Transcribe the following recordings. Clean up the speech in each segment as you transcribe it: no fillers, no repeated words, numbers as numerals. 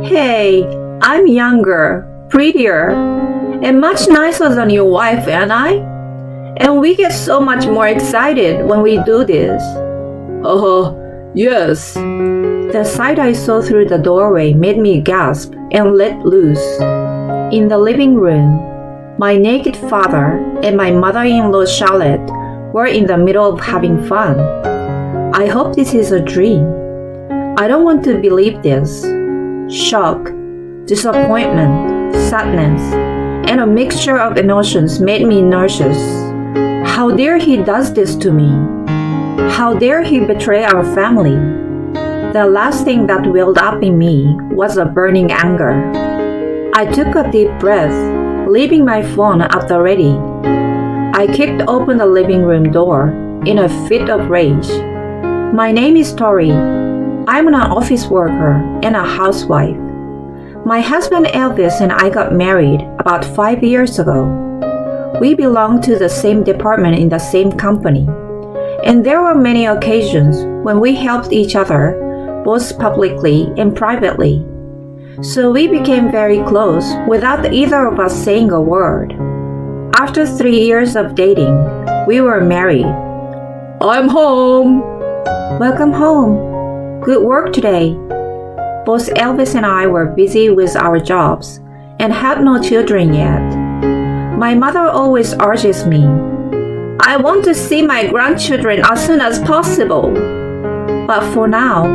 Hey, I'm younger, prettier, and much nicer than your wife, ain't I? And we get so much more excited when we do this. Yes. The sight I saw through the doorway made me gasp and let loose. In the living room, my naked father and my mother-in-law Charlotte were in the middle of having fun. I hope this is a dream. I don't want to believe this. Shock, disappointment, sadness, and a mixture of emotions made me nauseous. How dare he does this to me? How dare he betray our family? The last thing that welled up in me was a burning anger. I took a deep breath, leaving my phone at the ready. I kicked open the living room door in a fit of rage. My name is Tori. I'm an office worker and a housewife. My husband Elvis and I got married about 5 years ago. We belong to the same department in the same company, and there were many occasions when we helped each other, both publicly and privately. So we became very close without either of us saying a word. After 3 years of dating, we were married. I'm home. Welcome home. Good work today. Both Elvis and I were busy with our jobs and had no children yet. My mother always urges me, I want to see my grandchildren as soon as possible. But for now,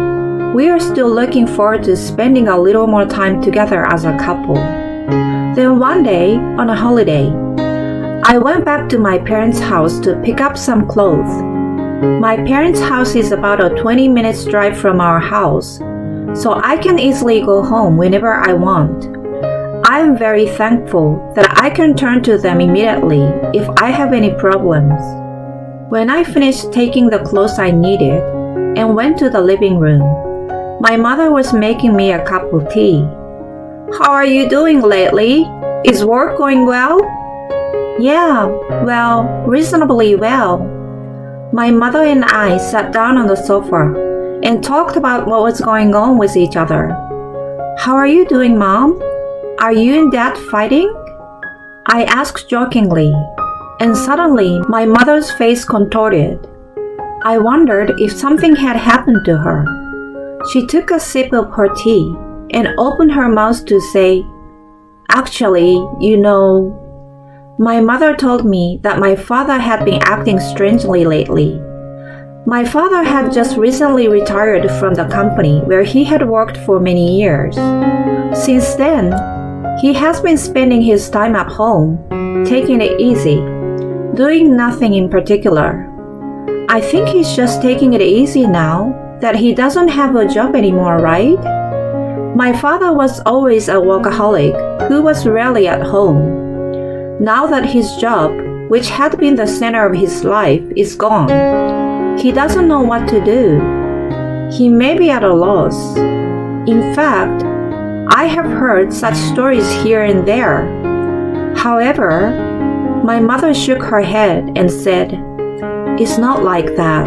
we are still looking forward to spending a little more time together as a couple. Then one day, on a holiday, I went back to my parents' house to pick up some clothes. My parents' house is about a 20 minutes drive from our house, so I can easily go home whenever I want. I am very thankful that I can turn to them immediately if I have any problems. When I finished taking the clothes I needed and went to the living room, my mother was making me a cup of tea. How are you doing lately? Is work going well? Yeah, well, reasonably well. My mother and I sat down on the sofa and talked about what was going on with each other. How are you doing, Mom? Are you and Dad fighting? I asked jokingly, and suddenly my mother's face contorted. I wondered if something had happened to her. She took a sip of her tea and opened her mouth to say, Actually, my mother told me that my father had been acting strangely lately. My father had just recently retired from the company where he had worked for many years. Since then, he has been spending his time at home, taking it easy, doing nothing in particular. I think he's just taking it easy now that he doesn't have a job anymore, right? My father was always a workaholic who was rarely at home. Now that his job, which had been the center of his life, is gone, he doesn't know what to do. He may be at a loss. In fact, I have heard such stories here and there. However, my mother shook her head and said, It's not like that.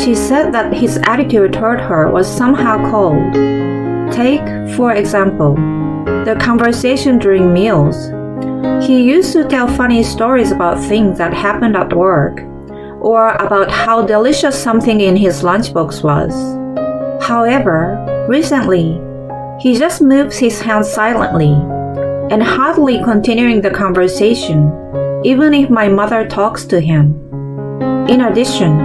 She said that his attitude toward her was somehow cold. Take, for example, the conversation during meals. He used to tell funny stories about things that happened at work, or about how delicious something in his lunchbox was. However, recently, he just moves his hands silently and hardly continuing the conversation, even if my mother talks to him. In addition,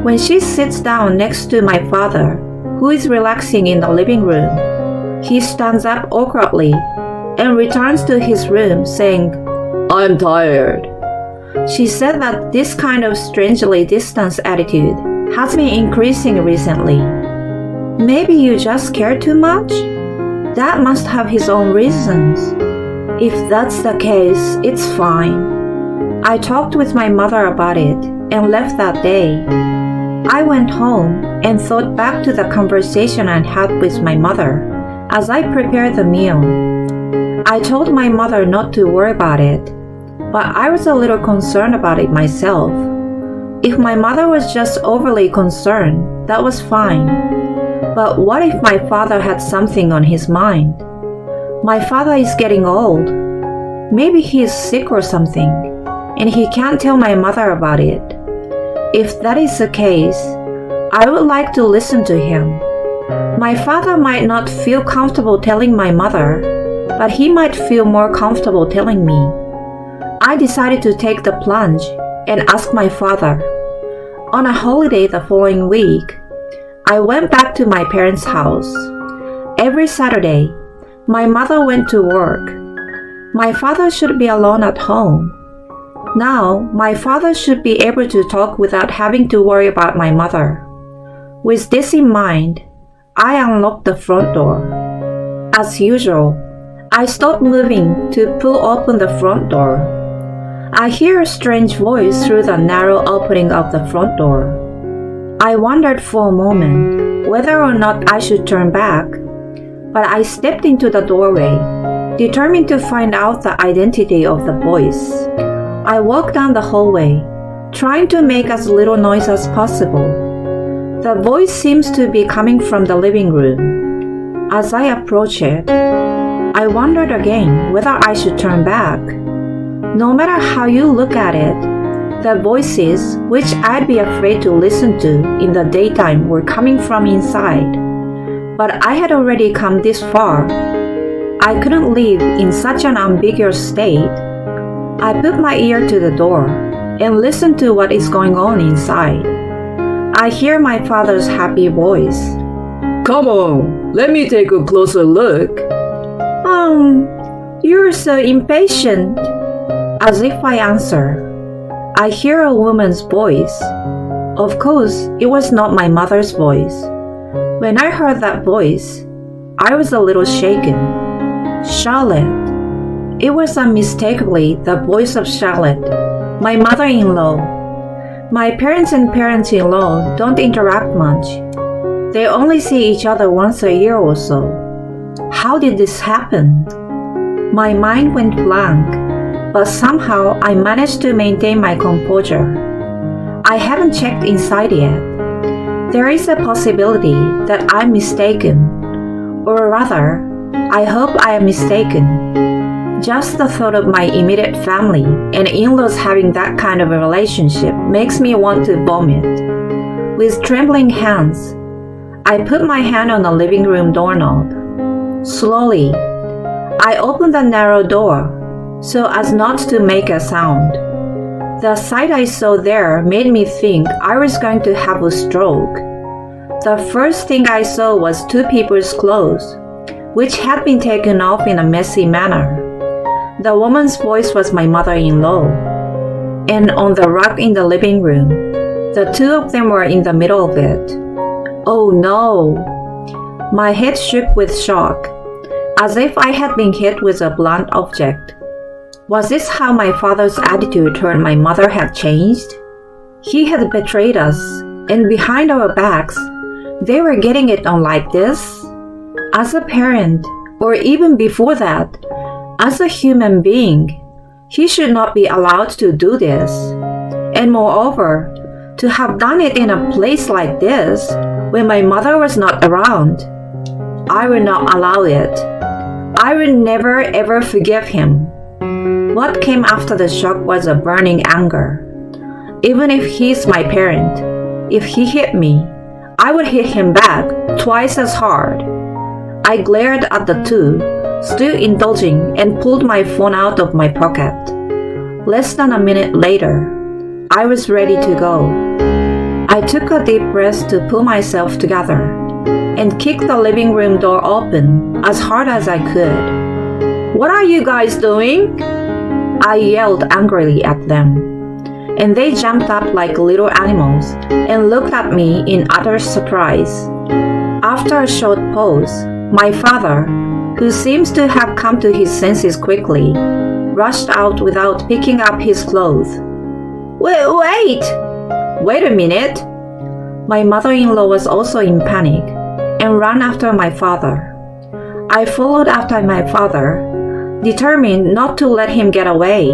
when she sits down next to my father, who is relaxing in the living room, he stands up awkwardly and returns to his room saying, I'm tired. She said that this kind of strangely distant attitude has been increasing recently. Maybe you just care too much? Dad must have his own reasons. If that's the case, it's fine. I talked with my mother about it and left that day. I went home and thought back to the conversation I had with my mother as I prepared the meal. I told my mother not to worry about it, but I was a little concerned about it myself. If my mother was just overly concerned, that was fine. But what if my father had something on his mind? My father is getting old. Maybe he is sick or something, and he can't tell my mother about it. If that is the case, I would like to listen to him. My father might not feel comfortable telling my mother, but he might feel more comfortable telling me. I decided to take the plunge and ask my father. On a holiday the following week, I went back to my parents' house. Every Saturday, my mother went to work. My father should be alone at home. Now, my father should be able to talk without having to worry about my mother. With this in mind, I unlocked the front door. As usual, I stopped moving to pull open the front door. I hear a strange voice through the narrow opening of the front door. I wondered for a moment whether or not I should turn back, but I stepped into the doorway, determined to find out the identity of the voice. I walked down the hallway, trying to make as little noise as possible. The voice seems to be coming from the living room. As I approached it, I wondered again whether I should turn back. No matter how you look at it, the voices, which I'd be afraid to listen to in the daytime, were coming from inside. But I had already come this far. I couldn't live in such an ambiguous state. I put my ear to the door and listened to what is going on inside. I hear my father's happy voice. Come on, let me take a closer look. You're so impatient. As if I answer, I hear a woman's voice. Of course, it was not my mother's voice. When I heard that voice, I was a little shaken. Charlotte. It was unmistakably the voice of Charlotte, my mother-in-law. My parents and parents-in-law don't interact much. They only see each other once a year or so. How did this happen? My mind went blank, but somehow I managed to maintain my composure. I haven't checked inside yet. There is a possibility that I'm mistaken, or rather, I hope I am mistaken. Just the thought of my immediate family and in-laws having that kind of a relationship makes me want to vomit. With trembling hands, I put my hand on the living room doorknob. Slowly, I opened the narrow door so as not to make a sound. The sight I saw there made me think I was going to have a stroke. The first thing I saw was two people's clothes, which had been taken off in a messy manner. The woman's voice was my mother-in-law, and on the rug in the living room, the two of them were in the middle of it. Oh no! My head shook with shock, as if I had been hit with a blunt object. Was this how my father's attitude toward my mother had changed? He had betrayed us, and behind our backs, they were getting it on like this? As a parent, or even before that, as a human being, he should not be allowed to do this. And moreover, to have done it in a place like this, when my mother was not around. I will not allow it. I will never ever forgive him. What came after the shock was a burning anger. Even if he's my parent, if he hit me, I would hit him back twice as hard. I glared at the two, still indulging, and pulled my phone out of my pocket. Less than a minute later, I was ready to go. I took a deep breath to pull myself together and kicked the living room door open as hard as I could. "What are you guys doing?" I yelled angrily at them, and they jumped up like little animals and looked at me in utter surprise. After a short pause, my father, who seems to have come to his senses quickly, rushed out without picking up his clothes. Wait a minute! My mother-in-law was also in panic and ran after my father. I followed after my father, determined not to let him get away,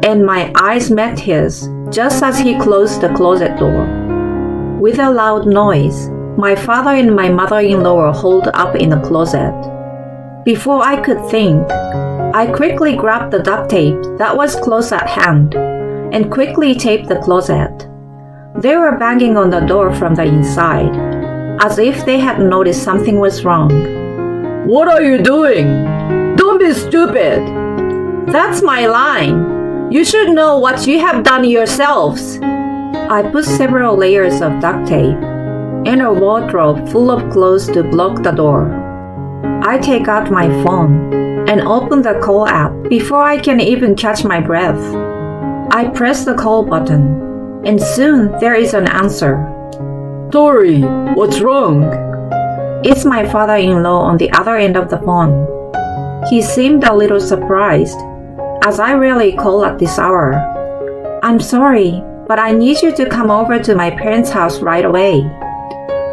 and my eyes met his just as he closed the closet door. With a loud noise, My father and my mother-in-law were holed up in the closet. Before I could think, I quickly grabbed the duct tape that was close at hand and quickly taped the closet. They were banging on the door from the inside, as if they had noticed something was wrong. What are you doing? Don't be stupid. That's my line. You should know what you have done yourselves. I put several layers of duct tape and a wardrobe full of clothes to block the door. I take out my phone and open the call app before I can even catch my breath. I press the call button, and soon there is an answer. Tori, what's wrong? It's my father-in-law on the other end of the phone. He seemed a little surprised, as I rarely call at this hour. I'm sorry, but I need you to come over to my parents' house right away.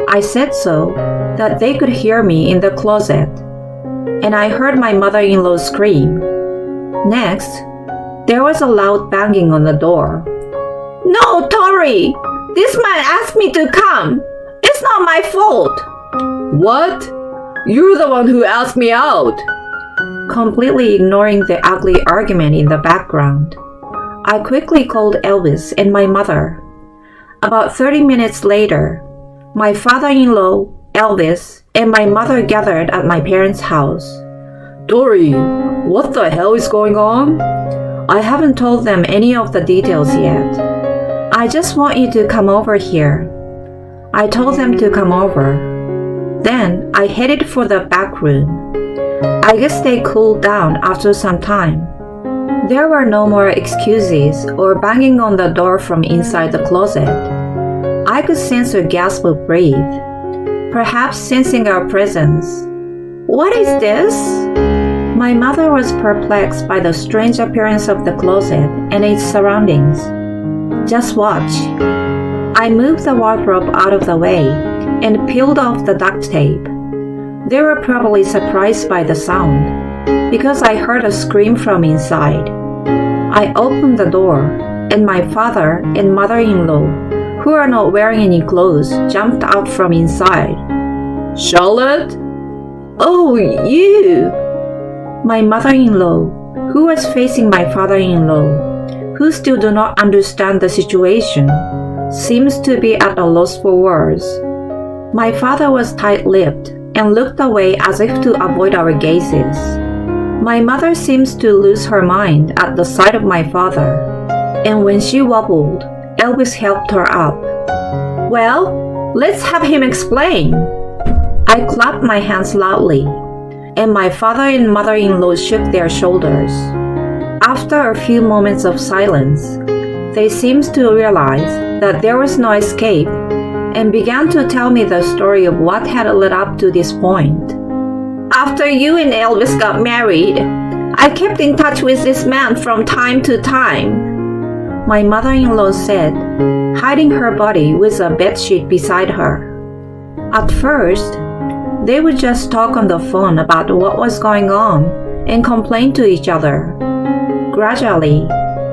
I said so that they could hear me in the closet, and I heard my mother-in-law scream. Next, there was a loud banging on the door. No, Tori! This man asked me to come. It's not my fault. What? You're the one who asked me out. Completely ignoring the ugly argument in the background, I quickly called Elvis and my mother. About 30 minutes later, my father-in-law, Elvis, and my mother gathered at my parents' house. Tori, what the hell is going on? I haven't told them any of the details yet. I just want you to come over here. I told them to come over. Then I headed for the back room. I guess they cooled down after some time. There were no more excuses or banging on the door from inside the closet. I could sense her gasp of breath, perhaps sensing our presence. What is this? My mother was perplexed by the strange appearance of the closet and its surroundings. Just watch. I moved the wardrobe out of the way and peeled off the duct tape. They were probably surprised by the sound, because I heard a scream from inside. I opened the door, and my father and mother-in-law, who are not wearing any clothes, jumped out from inside. Charlotte? Oh, you! My mother-in-law, who was facing my father-in-law, who still do not understand the situation, seems to be at a loss for words. My father was tight-lipped and looked away as if to avoid our gazes. My mother seems to lose her mind at the sight of my father, and when she wobbled, Elvis helped her up. Well, let's have him explain. I clapped my hands loudly, and my father and mother-in-law shook their shoulders. After a few moments of silence, they seemed to realize that there was no escape and began to tell me the story of what had led up to this point. After you and Elvis got married, I kept in touch with this man from time to time, my mother-in-law said, hiding her body with a bedsheet beside her. At first, they would just talk on the phone about what was going on and complain to each other. Gradually,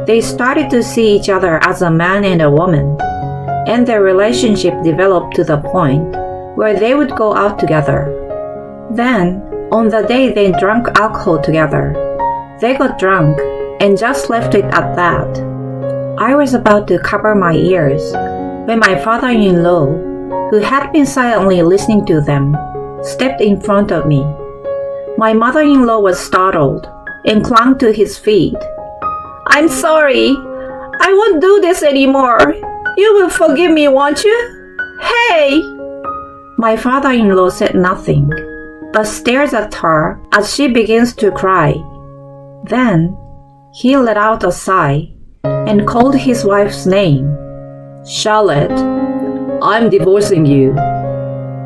they started to see each other as a man and a woman, and their relationship developed to the point where they would go out together. Then, on the day they drank alcohol together, they got drunk and just left it at that. I was about to cover my ears when my father-in-law, who had been silently listening to them, stepped in front of me. My mother-in-law was startled and clung to his feet. I'm sorry. I won't do this anymore. You will forgive me, won't you? Hey! My father-in-law said nothing, but stared at her as she begins to cry. Then, he let out a sigh and called his wife's name. Charlotte, I'm divorcing you.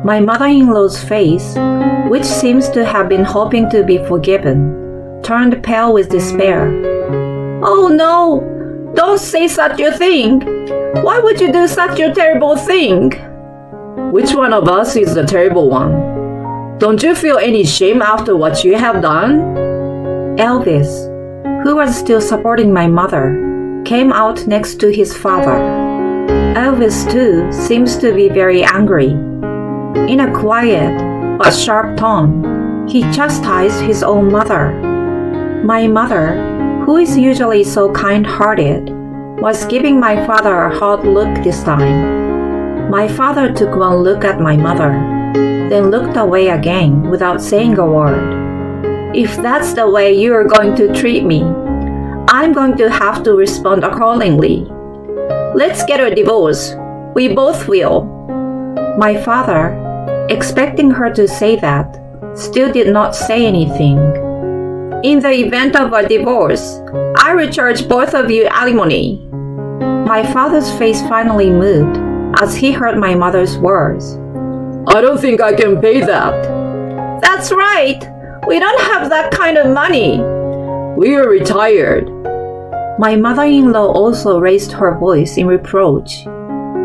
My mother-in-law's face, which seems to have been hoping to be forgiven, turned pale with despair. Oh no! Don't say such a thing! Why would you do such a terrible thing? Which one of us is the terrible one? Don't you feel any shame after what you have done? Elvis, who was still supporting my mother, came out next to his father. Elvis, too, seems to be very angry. In a quiet but sharp tone, he chastised his own mother. My mother, who is usually so kind-hearted, was giving my father a hard look this time. My father took one look at my mother, then looked away again without saying a word. If that's the way you are going to treat me, I'm going to have to respond accordingly. Let's get a divorce. We both will. My father, expecting her to say that, still did not say anything. In the event of a divorce, I will charge both of you alimony. My father's face finally moved as he heard my mother's words. I don't think I can pay that. That's right. We don't have that kind of money. We are retired. My mother-in-law also raised her voice in reproach,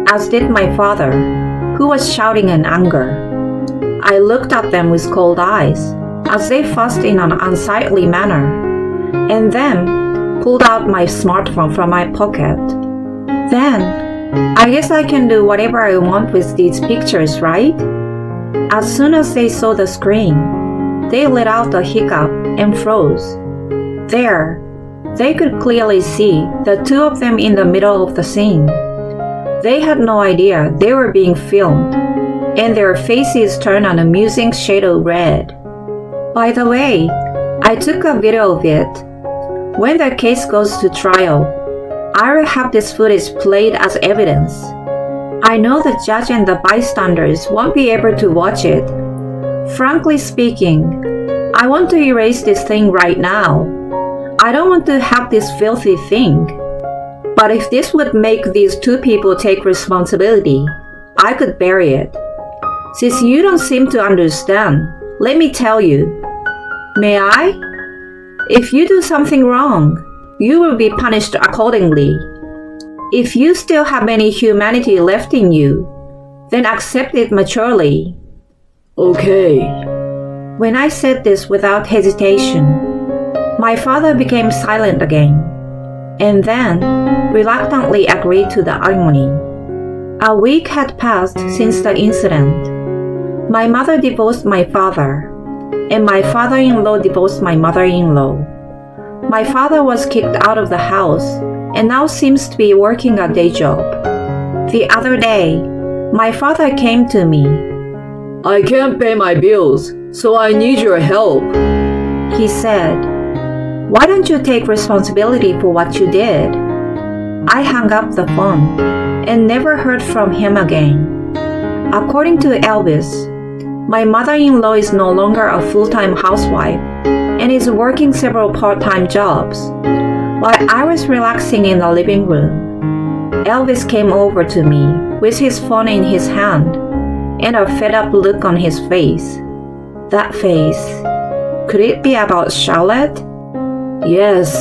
as did my father, who was shouting in anger. I looked at them with cold eyes, as they fussed in an unsightly manner, and then pulled out my smartphone from my pocket. Then, I guess I can do whatever I want with these pictures, right? As soon as they saw the screen, they let out a hiccup and froze. There, they could clearly see the two of them in the middle of the scene. They had no idea they were being filmed, and their faces turned an amusing shade of red. By the way, I took a video of it. When the case goes to trial, I will have this footage played as evidence. I know the judge and the bystanders won't be able to watch it. Frankly speaking, I want to erase this thing right now. I don't want to have this filthy thing. But if this would make these two people take responsibility, I could bury it. Since you don't seem to understand, let me tell you. May I? If you do something wrong, you will be punished accordingly. If you still have any humanity left in you, then accept it maturely. Okay. When I said this without hesitation, my father became silent again, and then reluctantly agreed to the alimony. A week had passed since the incident. My mother divorced my father, and my father-in-law divorced my mother-in-law. My father was kicked out of the house and now seems to be working a day job. The other day, my father came to me. I can't pay my bills, so I need your help. He said, "Why don't you take responsibility for what you did?" I hung up the phone and never heard from him again. According to Elvis, my mother-in-law is no longer a full-time housewife and is working several part-time jobs. While I was relaxing in the living room, Elvis came over to me with his phone in his hand and a fed-up look on his face. That face, could it be about Charlotte? Yes,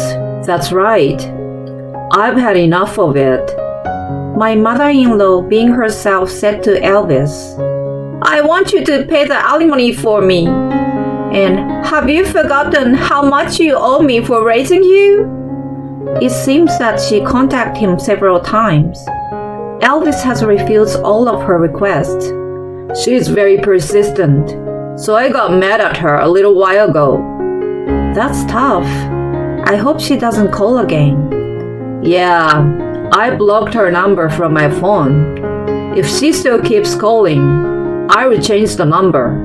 that's right. I've had enough of it. My mother-in-law, being herself, said to Elvis, "I want you to pay the alimony for me. And have you forgotten how much you owe me for raising you?" It seems that she contacted him several times. Elvis has refused all of her requests. She's very persistent, so I got mad at her a little while ago. That's tough. I hope she doesn't call again. Yeah, I blocked her number from my phone. If she still keeps calling, I will change the number.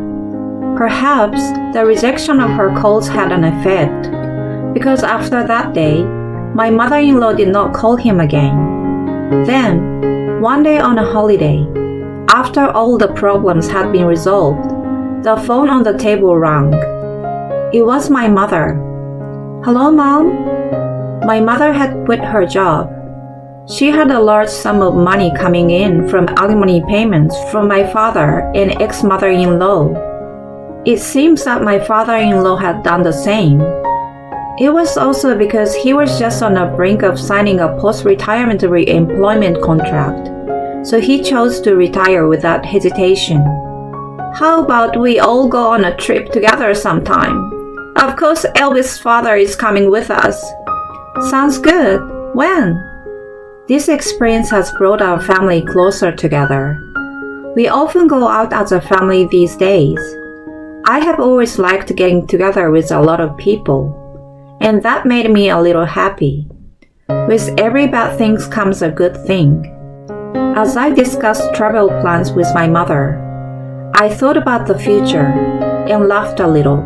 Perhaps the rejection of her calls had an effect, because after that day, my mother-in-law did not call him again. Then, one day on a holiday, after all the problems had been resolved, the phone on the table rang. It was my mother. "Hello, Mom?" My mother had quit her job. She had a large sum of money coming in from alimony payments from my father and ex-mother-in-law. It seems that my father-in-law had done the same. It was also because he was just on the brink of signing a post-retirement re-employment contract, so he chose to retire without hesitation. "How about we all go on a trip together sometime? Of course, Elvis' father is coming with us." "Sounds good. When?" This experience has brought our family closer together. We often go out as a family these days. I have always liked getting together with a lot of people, and that made me a little happy. With every bad thing comes a good thing. As I discussed travel plans with my mother, I thought about the future and laughed a little.